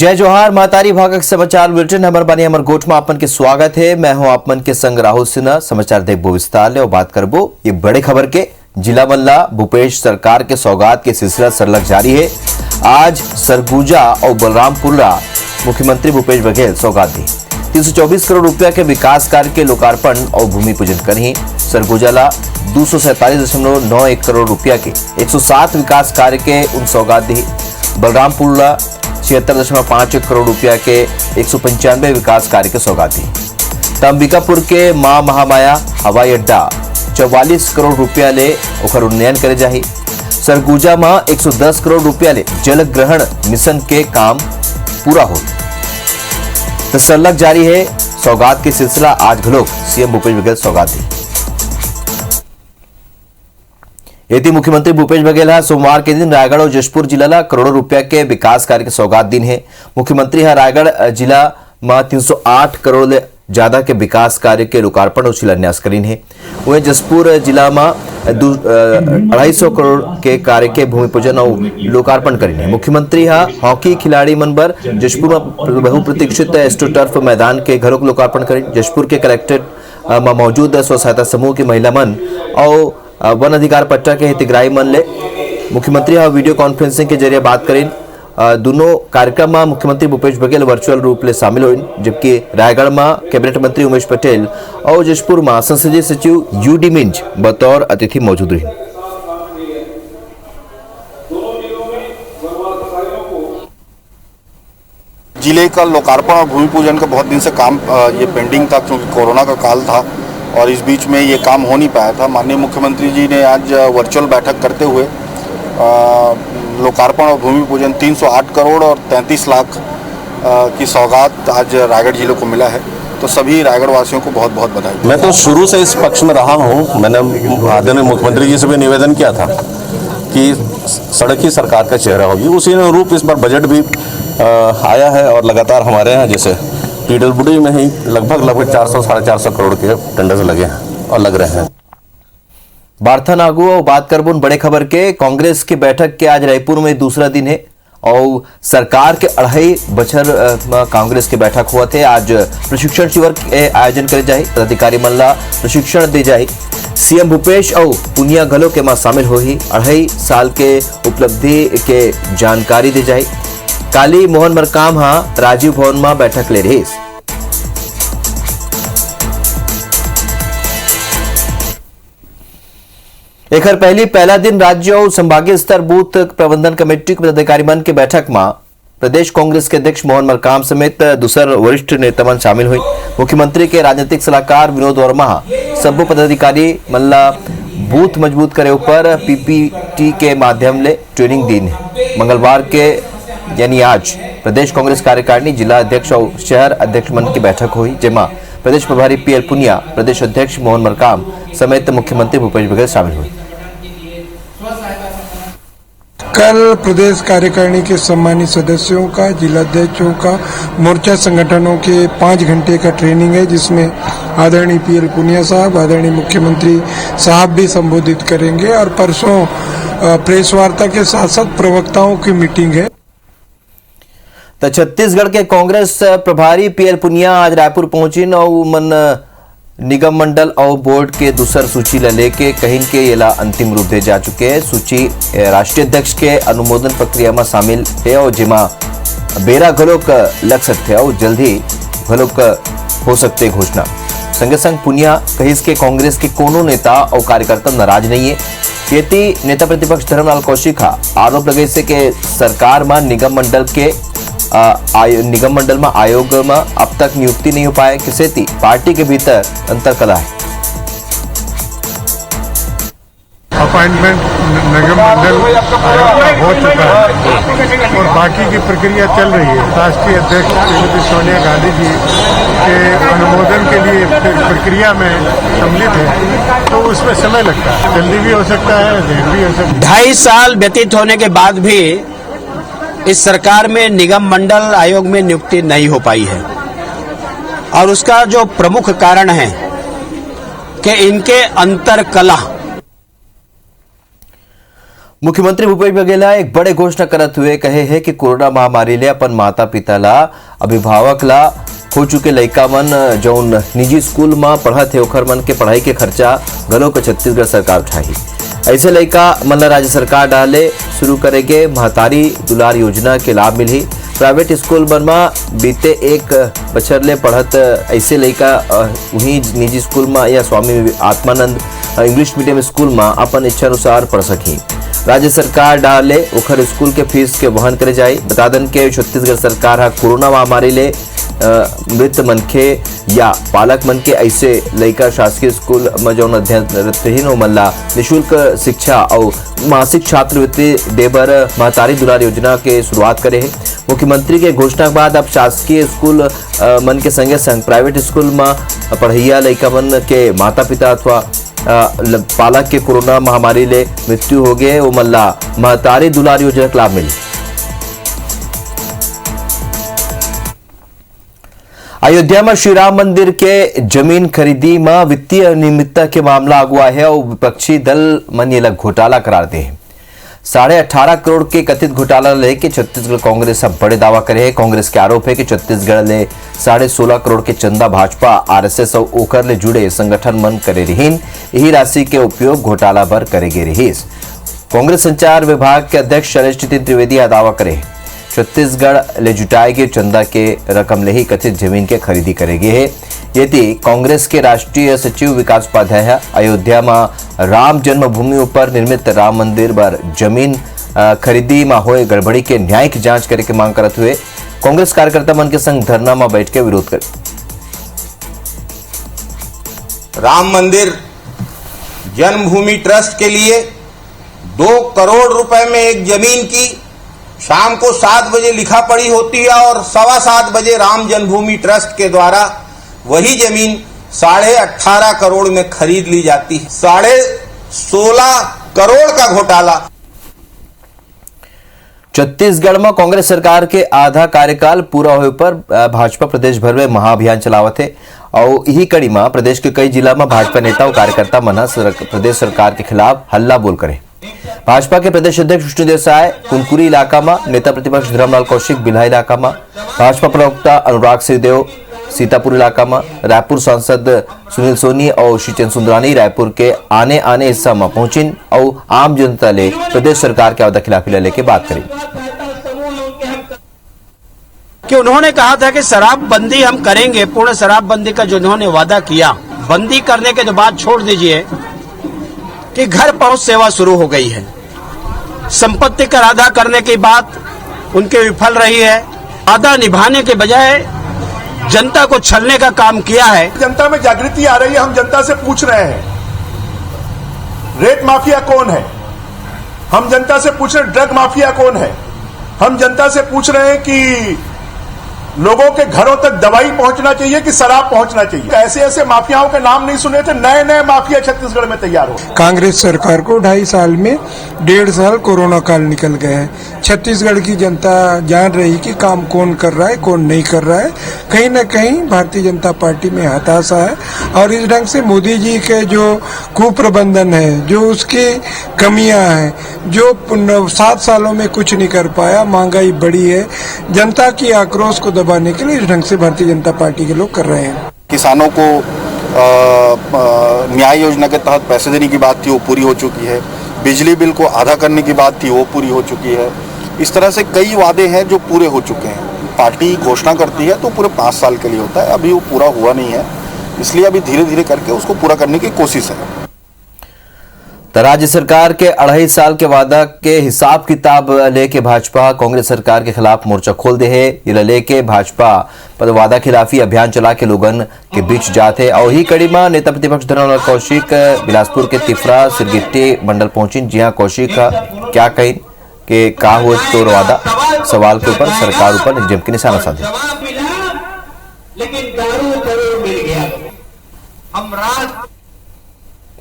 जय जोहार मातारी भागक समाचार बुलेटिन हमर बानी हमर गोठ में आपन के स्वागत है। मैं हूं आपमन के संग राहुल सिन्हा। समाचार देखबो विस्तार ले और बात करबो ये बड़े खबर के। जिला मल्ला भूपेश सरकार के सौगात के सिलसिला सरलग जारी है। आज सरगुजा और बलरामपुरा मुख्यमंत्री भूपेश बघेल सौगात दी 324 करोड़ रुपया के विकास कार्य के लोकार्पण और भूमि पूजन करी। सरगुजा 247.91 करोड़ रुपया के 107 विकास कार्य के उन सौगात दी। बलरामपुरा 76.51 करोड़ रुपया के 195 विकास कार्य के सौगात दी। अंबिकापुर के मां महामाया हवाई अड्डा 44 करोड़ रुपया ले ओकर उन्नयन करे जाही। सरगुजा में 110 करोड़ रुपया ले जल ग्रहण मिशन के काम पूरा हो। तो सरलग जारी है सौगात के सिलसिला। आज घलोक सीएम भूपेश बघेल सौगात दी। यदि मुख्यमंत्री भूपेश बघेल सोमवार के दिन रायगढ़ और जशपुर जिला करोड़ों रुपया के विकास कार्य के सौगात दिन है। मुख्यमंत्री रायगढ़ जिला में 308 करोड़ ले ज्यादा के विकास कार्य के लोकार्पण और शिलान्यास करीन है। वहीं जशपुर जिला में 250 करोड़ के कार्य के भूमि पूजन और लोकार्पण करीन है। मुख्यमंत्री हॉकी खिलाड़ी मन बर जशपुर में बहुप्रतीक्षित एस्ट्रोटर्फ मैदान के घरों को लोकार्पण करीन। जशपुर के कलेक्ट्रेट में मौजूद स्व सहायता समूह की महिला मन और वन अधिकार पट्टा के हितग्राही मन ले मुख्यमंत्री वीडियो कॉन्फ्रेंसिंग के जरिए बात करें। दोनों कार्यक्रम में मुख्यमंत्री भूपेश बघेल वर्चुअल रूप ले शामिल हुए, जबकि रायगढ़ में कैबिनेट मंत्री उमेश पटेल और जशपुर में संसदीय सचिव यूडी मिंज बतौर अतिथि मौजूद रहे। जिले का लोकार्पण और भूमि पूजन का बहुत दिन से काम ये पेंडिंग था, क्योंकि कोरोना का काल था और इस बीच में ये काम हो नहीं पाया था। माननीय मुख्यमंत्री जी ने आज वर्चुअल बैठक करते हुए लोकार्पण और भूमि पूजन 308 करोड़ और 33 लाख की सौगात आज रायगढ़ जिले को मिला है। तो सभी रायगढ़ वासियों को बहुत बहुत बधाई। मैं तो शुरू से इस पक्ष में रहा हूँ। मैंने आदरणीय मुख्यमंत्री जी से भी निवेदन किया था कि सड़क ही सरकार का चेहरा होगी। उसी अनुरूप इस बार बजट भी आया है और लगातार हमारे यहाँ जैसे पीडब्ल्यूडी में ही लगभग 400-450 करोड़ के टेंडर्स लगे हैं और लग रहे हैं। बारथा नागू और बात करबुन बड़े खबर के। कांग्रेस की बैठक के आज रायपुर में दूसरा दिन है और सरकार के 2.5 बछर में कांग्रेस की बैठक हुआ थे। आज प्रशिक्षण शिविर के आयोजन करे जाए। पदाधिकारी मन ला प्रशिक्षण दे जाए। सीएम भूपेश और पुनिया घलो के में शामिल हो ही 2.5 साल के उपलब्धि के जानकारी दे जाए। काली मोहन मरकाम राजीव भवन में बैठक ले रही। एक पहला दिन राज्य और संभागीय स्तर बूथ प्रबंधन कमेटी के पदाधिकारी मन के बैठक में प्रदेश कांग्रेस के अध्यक्ष मोहन मरकाम समेत दूसर वरिष्ठ नेता मन शामिल हुई। मुख्यमंत्री के राजनीतिक सलाहकार विनोद वर्मा सभी पदाधिकारी मन ला बूथ मजबूत करे ऊपर पीपीटी के माध्यम ले ट्रेनिंग दी। मंगलवार के यानी आज प्रदेश कांग्रेस कार्यकारिणी जिला अध्यक्ष और शहर अध्यक्ष मन की बैठक हुई, जेमा प्रदेश प्रभारी पीएल पुनिया, प्रदेश अध्यक्ष मोहन मरकाम समेत मुख्यमंत्री भूपेश बघेल शामिल हुए। कल प्रदेश कार्यकारिणी के सम्मानित सदस्यों का, जिलाध्यक्षों का, मोर्चा संगठनों के 5 घंटे का ट्रेनिंग है, जिसमें आदरणीय पीएल पुनिया साहब, आदरणीय मुख्यमंत्री साहब भी संबोधित करेंगे। और परसों प्रेस वार्ता के साथ साथ प्रवक्ताओं की मीटिंग है। तो छत्तीसगढ़ के कांग्रेस प्रभारी पीएल पुनिया आज रायपुर पहुंची और मन निगम मंडल और बोर्ड के दूसर सूची लेके कहीं के येला अंतिम रूप दे जा चुके हैं। सूची राष्ट्रीय अध्यक्ष के अनुमोदन प्रक्रिया में शामिल है और जिमा बेरा घलोक लग सकते और जल्द ही घलोक हो सकते घोषणा। संगे संग पुनिया कहिस के कांग्रेस के कोनो नेता और कार्यकर्ता नाराज नहीं है। यति नेता प्रतिपक्ष धर्मलाल कौशिक आरोप लगे से कि सरकार में निगम मंडल में आयोग में अब तक नियुक्ति नहीं हो पाए, किसी पार्टी के भीतर अंतर कला है। अपॉइंटमेंट निगम मंडल हो चुका है और बाकी की प्रक्रिया चल रही है। राष्ट्रीय अध्यक्ष श्रीमती सोनिया गांधी जी के अनुमोदन के लिए प्रक्रिया में सम्मिलित है, तो उसमें समय लगता है। जल्दी भी हो सकता है, देर भी हो सकता है। 2.5 साल व्यतीत होने के बाद भी इस सरकार में निगम मंडल आयोग में नियुक्ति नहीं हो पाई है और उसका जो प्रमुख कारण है कि इनके अंतर कला। मुख्यमंत्री भूपेश बघेल एक बड़े घोषणा करते हुए कहे है कि कोरोना महामारी ले अपन माता पिता ला अभिभावक ला हो चुके लड़का मन जौन निजी स्कूल में पढ़त है ओखर मन के पढ़ाई के खर्चा घलों के छत्तीसगढ़ सरकार उठाई। ऐसे लड़का मन ला राज्य सरकार डाले शुरू करेगे महतारी दुलार योजना के लाभ मिली। प्राइवेट स्कूल मन में बीते एक बछर ले पढ़त ऐसे लड़का वहीं निजी स्कूल में या Swami Atmanand English medium school में अपन इच्छा अनुसार पढ़ सकी। राज्य सरकार डाले ओखर स्कूल के फीस के वहन करे जाए। बता दें कि छत्तीसगढ़ सरकार हा कोरोना महामारी ले मृत मनखे या पालक मन के ऐसे लड़का शासकीय स्कूल में जौन अध्ययनरतहीन ओमन ला निःशुल्क शिक्षा और मासिक छात्रवृत्ति देबर महतारी दुलार योजना के शुरुआत करे है। मुख्यमंत्री के घोषणा के बाद अब शासकीय स्कूल मन के संगे संग प्राइवेट स्कूल में पढ़ैया लड़का मन के माता पिता अथवा पालक के कोरोना महामारी ले मृत्यु हो गए ओमन ला महतारी दुलार योजना का लाभ मिली। अयोध्या में श्री राम मंदिर के जमीन खरीदी में वित्तीय अनियमितता के मामला अगुआ है और विपक्षी दल मन ये लग घोटाला कराते हैं। 18.5 करोड़ के कथित घोटाला लेके छत्तीसगढ़ कांग्रेस अब बड़े दावा करे है। कांग्रेस के आरोप है कि छत्तीसगढ़ ले 16.5 करोड़ के चंदा भाजपा आरएसएस और ओकर ले जुड़े संगठन मन करे रहीन। यही राशि के उपयोग घोटाला भर करेगे रहीस। कांग्रेस संचार विभाग के अध्यक्ष शैलेश त्रिवेदी दावा करे छत्तीसगढ़ ले जुटाए गए चंदा के रकम ले ही कथित जमीन के खरीदी करेगी है। यदि कांग्रेस के राष्ट्रीय सचिव विकास उपाध्याय अयोध्या में राम जन्मभूमि पर निर्मित राम मंदिर पर जमीन खरीदी में हुए गड़बड़ी के न्यायिक जांच करे के मांग करते हुए कांग्रेस कार्यकर्ता मन के संग धरना में बैठ के विरोध करे। राम मंदिर जन्मभूमि ट्रस्ट के लिए 2 करोड़ रुपए में एक जमीन की शाम को 7 बजे लिखा पढ़ी होती है और 7:15 बजे राम जन्मभूमि ट्रस्ट के द्वारा वही जमीन 18.5 करोड़ में खरीद ली जाती है। 16.5 करोड़ का घोटाला। छत्तीसगढ़ में कांग्रेस सरकार के आधा कार्यकाल पूरा होने पर भाजपा प्रदेश भर में महाअभियान चलावत है और यही कड़ी में प्रदेश के कई जिला में भाजपा नेता और कार्यकर्ता मना प्रदेश सरकार के खिलाफ हल्ला बोल करे। भाजपा के प्रदेश अध्यक्ष विष्णुदेव साय कुनकुरी इलाका में, नेता प्रतिपक्ष धर्मलाल कौशिक बिल्हा इलाका में, भाजपा प्रवक्ता अनुराग सिंहदेव सीतापुर इलाका में, रायपुर सांसद सुनील सोनी और श्रीचंद सुंदरानी रायपुर के आने हिस्सा में पहुंचिन और आम जनता ले प्रदेश सरकार के खिलाफी लेके बात करी कि उन्होंने कहा था कि शराबबंदी हम करेंगे। पूर्ण शराबबंदी का जो उन्होंने वादा किया, बंदी करने के बाद छोड़ दीजिए कि घर पहुंच सेवा शुरू हो गई है। संपत्ति कर आधा करने की बात उनके विफल रही है। आधा निभाने के बजाय जनता को छलने का काम किया है। जनता में जागृति आ रही है। हम जनता से पूछ रहे हैं रेत माफिया कौन है, हम जनता से पूछ रहे हैं ड्रग माफिया कौन है, हम जनता से पूछ रहे हैं कि लोगों के घरों तक दवाई पहुंचना चाहिए कि शराब पहुंचना चाहिए। ऐसे ऐसे माफियाओं के नाम नहीं सुने थे, नए नए माफिया छत्तीसगढ़ में तैयार हो। कांग्रेस सरकार को 2.5 साल में 1.5 साल कोरोना काल निकल गए हैं। छत्तीसगढ़ की जनता जान रही कि काम कौन कर रहा है कौन नहीं कर रहा है। कहीं न कहीं भारतीय जनता पार्टी में हताशा है और इस ढंग से मोदी जी के जो कुप्रबंधन है, जो उसकी कमियां हैं, जो 7 सालों में कुछ नहीं कर पाया, महंगाई बढ़ी है, जनता की आक्रोश को दबाने के लिए इस ढंग से भारतीय जनता पार्टी के लोग कर रहे हैं। किसानों को न्याय योजना के तहत पैसे देने की बात थी, वो पूरी हो चुकी है। बिजली बिल को आधा करने की बात थी, वो पूरी हो चुकी है। इस तरह से कई वादे हैं जो पूरे हो चुके हैं। पार्टी घोषणा करती है तो पूरे 5 साल के लिए होता है, अभी वो पूरा हुआ नहीं है, इसलिए अभी धीरे धीरे करके उसको पूरा करने की कोशिश है। तो राज्य सरकार के 2.5 साल के वादा के हिसाब किताब लेके भाजपा कांग्रेस सरकार के खिलाफ मोर्चा खोल दे है। ये लेके भाजपा पर वादा खिलाफी अभियान चला के लोगन के बीच जाते और ही कड़ी में नेता प्रतिपक्ष धर्मलाल कौशिक बिलासपुर के तिफरा सिरगिट्टी मंडल पहुंची। जी हाँ, कौशिक क्या कही कि का हुआ तो वादा सवाल के ऊपर सरकार ऊपर निजम के निशाना साधे।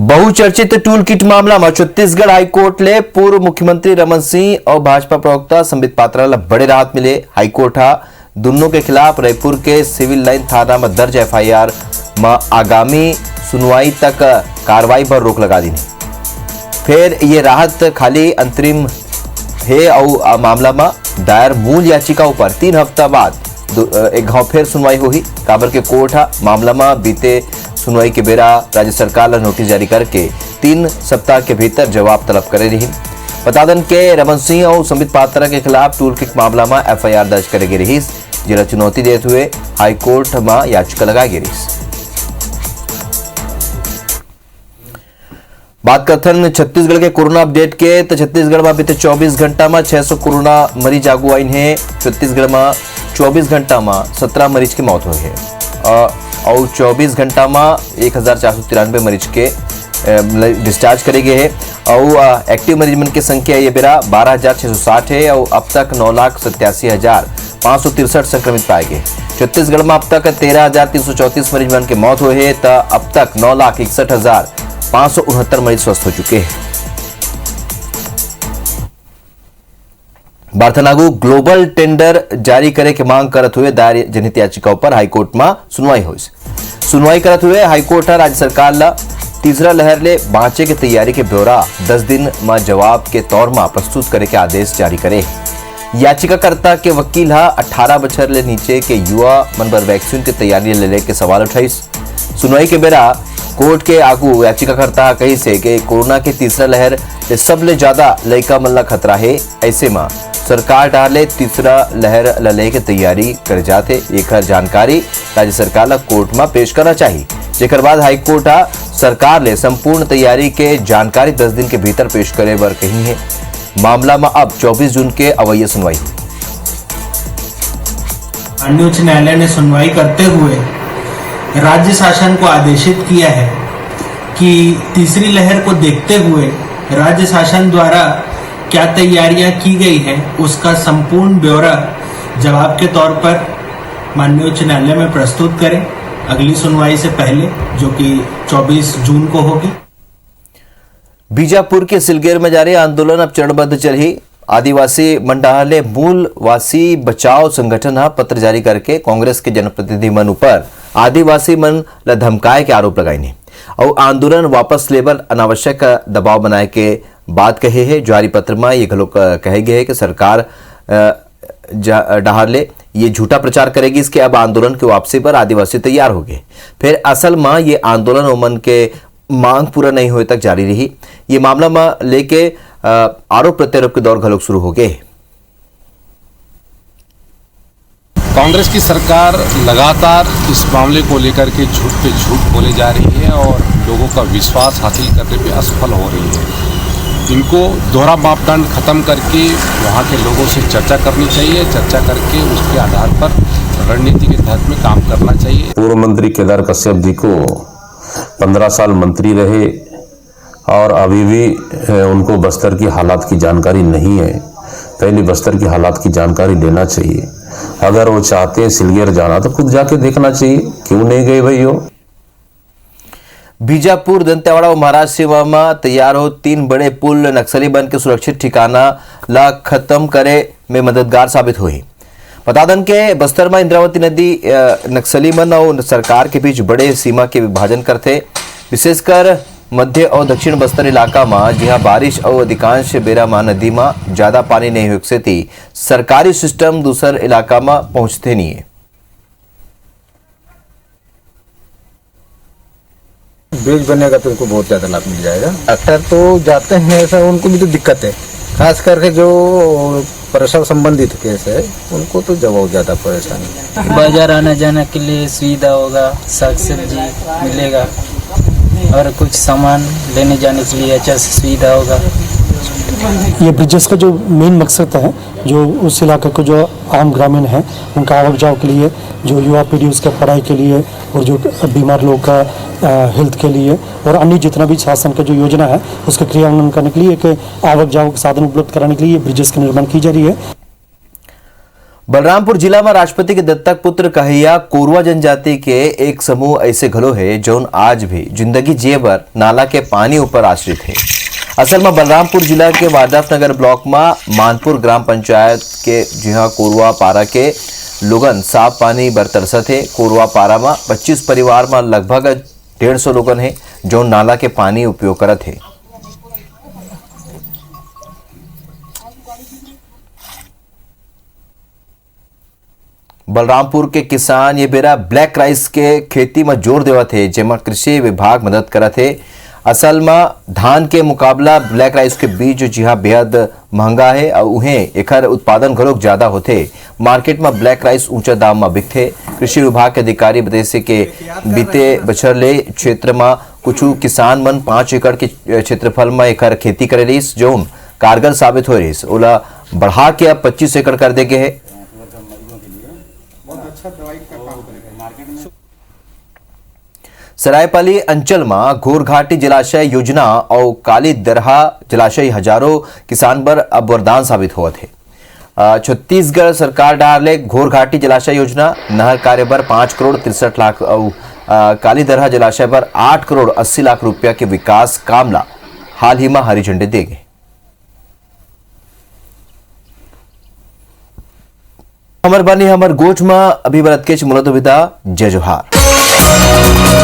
बहुचर्चित टूल किट मामला में छत्तीसगढ़ हाईकोर्ट ले पूर्व मुख्यमंत्री रमन सिंह और भाजपा प्रवक्ता संबित पात्रा ला बड़े राहत मिले। हाईकोर्ट दोनों के खिलाफ रायपुर के सिविल लाइन थाना में दर्ज एफआईआर में आगामी सुनवाई तक कार्रवाई पर रोक लगा दी। फिर ये राहत खाली अंतरिम है और मामला में दायर मूल याचिका ऊपर 3 हफ्ता बाद एक घाव फिर सुनवाई हुई। काबर के कोर्ट मामला में बीते सुनवाई के बेरा राज्य सरकार ला नोटिस जारी करके 3 सप्ताह के भीतर जवाब तलब करे रही। बता दें के रमन सिंह और संबित पात्रा के खिलाफ टूल किक मामला में FIR दर्ज करे गई रही, जिला चुनौती देते हुए हाईकोर्ट में याचिका लगाई गई रही। बात करथन छत्तीसगढ़ के कोरोना अपडेट के, तो छत्तीसगढ़ में बीते 24 घंटा में 600 कोरोना मरीज आगू आई है। छत्तीसगढ़ में 24 घंटा में 17 मरीज की मौत हुई है और 24 घंटा में 1493 मरीज के डिस्चार्ज करे गए हैं और एक्टिव मरीज की संख्या ये बेरा 12,660 है और अब तक 9,87,563 संक्रमित पाए गए। छत्तीसगढ़ में अब तक 13,334 मरीज की मौत हुई है, तो अब तक 9,61,569 मरीज स्वस्थ हो चुके हैं। बार्थनागु ग्लोबल टेंडर जारी करे के मांग करते हुए दायर जनहित याचिका पर हाईकोर्ट में सुनवाई हुई। सुनवाई करते हुए हाईकोर्ट राज्य सरकार ला तीसरा लहर ले बाँचे की तैयारी के ब्यौरा 10 दिन में जवाब के तौर में प्रस्तुत करे के आदेश जारी करे। याचिकाकर्ता के वकील 18 बछर ले नीचे के युवा मन बर वैक्सीन की तैयारी ले के सवाल उठाई। सुनवाई के बेरा कोर्ट के आगू याचिकाकर्ता कही से कि कोरोना के तीसरा लहर ले सबले ज्यादा लइका मन ला खतरा है, ऐसे में सरकार डाले तीसरा लहर लले के तैयारी कर जाते एक जानकारी राज्य सरकार ला कोर्ट में पेश करना चाहिए, जेकर बाद हाईकोर्ट सरकार ले संपूर्ण तैयारी के जानकारी 10 दिन के भीतर पेश करे बर कही है। मामला में अब 24 जून के अवैया सुनवाई हुई। माननीय उच्च न्यायालय ने सुनवाई करते हुए राज्य शासन को आदेशित किया है कि तीसरी लहर को देखते हुए राज्य शासन द्वारा क्या तैयारियां की गई हैं उसका संपूर्ण ब्यौरा जवाब के तौर पर माननीय उच्च न्यायालय में प्रस्तुत करें अगली सुनवाई से पहले, जो कि 24 जून को होगी। बीजापुर के सिलगेर में जारी आंदोलन अब चरणबद्ध चली। आदिवासी मंडाले मूलवासी बचाव संगठन पत्र जारी करके कांग्रेस के जनप्रतिनिधि मन ऊपर आदिवासी मन ला धमकाए के आरोप लगाई और आंदोलन वापस लेबर अनावश्यक दबाव बनाए के बात कहे है। जारी पत्र में ये लोग कहे गए है कि सरकार डहारले ये झूठा प्रचार करेगी, इसके अब आंदोलन की वापसी पर आदिवासी तैयार हो गए। फिर असल में ये आंदोलन ओमन के मांग पूरा नहीं होने तक जारी रही। ये मामला में लेके आरोप प्रत्यारोप के दौर घलोक शुरू हो गए। कांग्रेस की सरकार लगातार इस मामले को लेकर के झूठ पे झूठ बोले जा रही है और लोगों का विश्वास हासिल करने पे असफल हो रही है। इनको दोहरा मापदंड खत्म करके वहाँ के लोगों से चर्चा करनी चाहिए, चर्चा करके उसके आधार पर रणनीति के तहत में काम करना चाहिए। पूर्व मंत्री केदार कश्यप जी को 15 साल मंत्री रहे और अभी भी उनको बस्तर की हालात की जानकारी नहीं है। पहले बस्तर की हालात की जानकारी लेना चाहिए। अगर वो चाहते हैं सिलगेर जाना तो खुद जाके देखना चाहिए, क्यों नहीं गए भाई हो। बीजापुर दंतेवाड़ा और महाराष्ट्र सीमा में तैयार हो 3 बड़े पुल नक्सली बन के सुरक्षित ठिकाना ला खत्म करे में मददगार साबित हुई। बता दें के बस्तर में इंद्रावती नदी नक्सली मन और सरकार के बीच बड़े सीमा के विभाजन करते, विशेषकर मध्य और दक्षिण बस्तर इलाका में जहां बारिश और अधिकांश बेरा में नदी में ज्यादा पानी नहीं हो सकती, सरकारी सिस्टम दूसर इलाका में पहुंचते नहीं है। ब्रिज बनेगा तो उनको बहुत ज्यादा लाभ मिल जाएगा। डॉक्टर तो जाते हैं, ऐसा उनको भी तो दिक्कत है, खास करके जो प्रसव संबंधित केस है उनको तो बहुत ज्यादा परेशानी। बाजार आने जाने के लिए सुविधा होगा, साग सब्जी मिलेगा और कुछ सामान लेने जाने के लिए अच्छा सुविधा होगा। ये ब्रिजेस का जो मेन मकसद है, जो उस इलाके को जो आम ग्रामीण हैं उनका आवक जाव के लिए, जो युवा पीढ़ी उसके पढ़ाई के लिए और जो बीमार लोग का हेल्थ के लिए और अन्य जितना भी शासन का जो योजना है उसका क्रियान्वयन करने के लिए एक आवक जाव के साधन उपलब्ध कराने के लिए ब्रिजेस का निर्माण की जा रही है। बलरामपुर जिला में राष्ट्रपति के दत्तक पुत्र कहिया कोरवा जनजाति के एक समूह ऐसे घलो है जो आज भी जिंदगी जिए बर नाला के पानी ऊपर आश्रित है। असल में बलरामपुर जिला के वाड्राफनगर ब्लॉक में मानपुर ग्राम पंचायत के जहां कोरवा पारा के लोगन साफ पानी बर तरसत है। कोरवा पारा में 25 परिवार में लगभग 150 लोगन है जो नाला के पानी उपयोग करत है। बलरामपुर के किसान ये बेरा ब्लैक राइस के खेती में जोर देवत थे, जेमा कृषि विभाग मदद करत है। असल में धान के मुकाबला ब्लैक राइस के बीज जी हाँ बेहद महंगा है और उन्हें एकर उत्पादन घलोक ज्यादा होते। मार्केट में ब्लैक राइस ऊंचा दाम में बिकते। कृषि विभाग के अधिकारी बताइसे के बीते बछर ले क्षेत्र में कुछ किसान मन 5 एकड़ के क्षेत्रफल में एकर खेती करे रहीस, जौन कारगर साबित हो रहीस। ओला बढ़ा के अब 25 एकड़ कर दे के है। सरायपाली अंचल में घोरघाटी जलाशय योजना और काली दरहा जलाशय हजारों किसान पर अब वरदान साबित हुआ थे। छत्तीसगढ़ सरकार डाले घोरघाटी जलाशय योजना नहर कार्य पर 5 करोड़ 63 लाख और काली दरहा जलाशय पर 8 करोड़ 80 लाख रुपया के विकास कामला हाल ही में हरी झंडी दे गए। हमर बनी हमर गोठ में अभी बरत के मुलद विदा। जय जोहार।